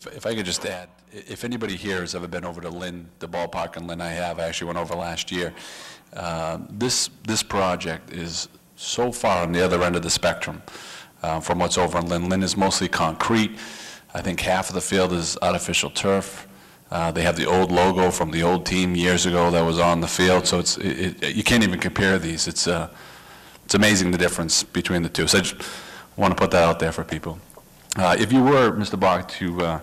If I could just add, if anybody here has ever been over to Lynn, the ballpark in Lynn, I have. I actually went over last year. This project is so far on the other end of the spectrum from what's over in Lynn. Lynn is mostly concrete. I think half of the field is artificial turf. They have the old logo from the old team years ago that was on the field, so you can't even compare these. It's amazing the difference between the two. So I just want to put that out there for people. If you were, Mr. Bach, to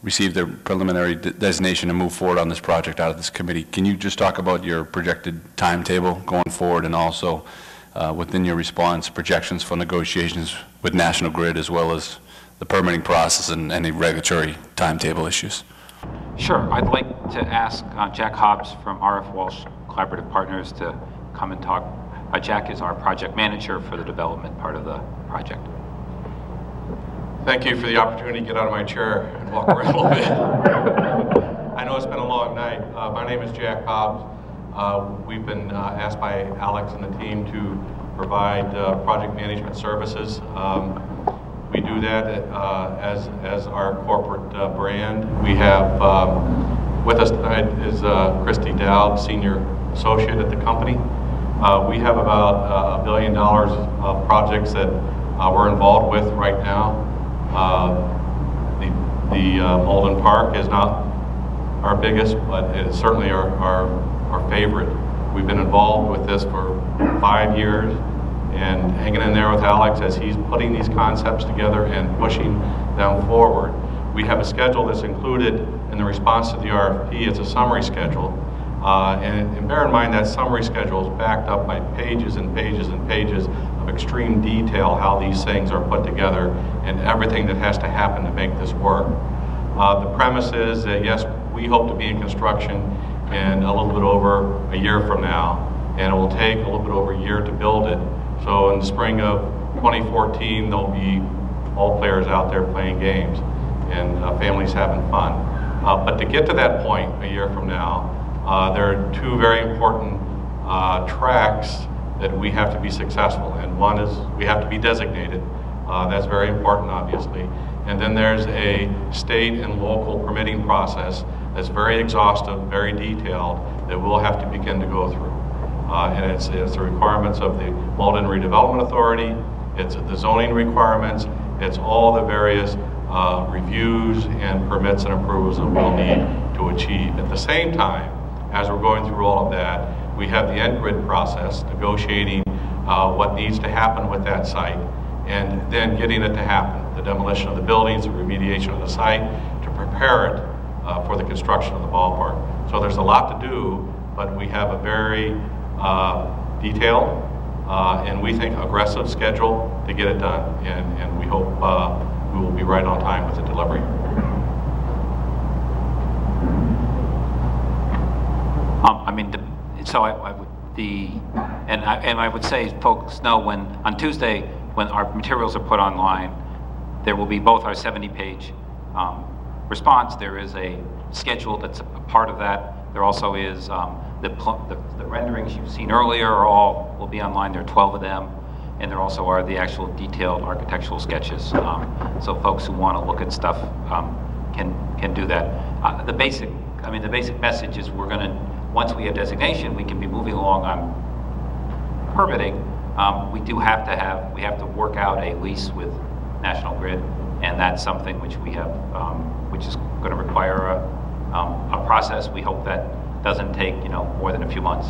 receive the preliminary designation and move forward on this project out of this committee, can you just talk about your projected timetable going forward, and also within your response, projections for negotiations with National Grid, as well as the permitting process and any regulatory timetable issues? Sure. I'd like to ask Jack Hobbs from RF Walsh Collaborative Partners to come and talk. Jack is our project manager for the development part of the project. Thank you for the opportunity to get out of my chair and walk around a little bit. I know it's been a long night. My name is Jack Hobbs. We've been asked by Alex and the team to provide project management services. We do that as our corporate brand. We have with us tonight is Christy Dowd, Senior Associate at the company. We have about $1 billion of projects that we're involved with right now. The Malden Park is not our biggest, but it is certainly our favorite. We've been involved with this for 5 years and hanging in there with Alex as he's putting these concepts together and pushing them forward. We have a schedule that's included in the response to the RFP. It's a summary schedule. And bear in mind that summary schedule is backed up by pages and pages and pages of extreme detail how these things are put together and everything that has to happen to make this work. The premise is that yes, we hope to be in construction in a little bit over a year from now, and it will take a little bit over a year to build it. So in the spring of 2014, there'll be all players out there playing games and families having fun. But to get to that point a year from now, there are two very important tracks that we have to be successful. And one is we have to be designated. That's very important, obviously. And then there's a state and local permitting process that's very exhaustive, very detailed, that we'll have to begin to go through. And it's the requirements of the Malden Redevelopment Authority, it's the zoning requirements, it's all the various reviews and permits and approvals that we'll need to achieve. At the same time, as we're going through all of that, we have the end-grid process, negotiating what needs to happen with that site, and then getting it to happen, the demolition of the buildings, the remediation of the site, to prepare it for the construction of the ballpark. So there's a lot to do, but we have a very detailed and we think aggressive schedule to get it done, and we hope we will be right on time with the delivery. I mean, so I would say folks know when on Tuesday when our materials are put online, there will be both our 70-page response. There is a schedule that's a part of that. There also is the renderings you've seen earlier will be online. There are 12 of them, and there also are the actual detailed architectural sketches. So folks who want to look at stuff can do that. The basic message is we're going to, once we have designation, we can be moving along on permitting. We have to work out a lease with National Grid, and that's something which we have, which is going to require a process. We hope that doesn't take more than a few months.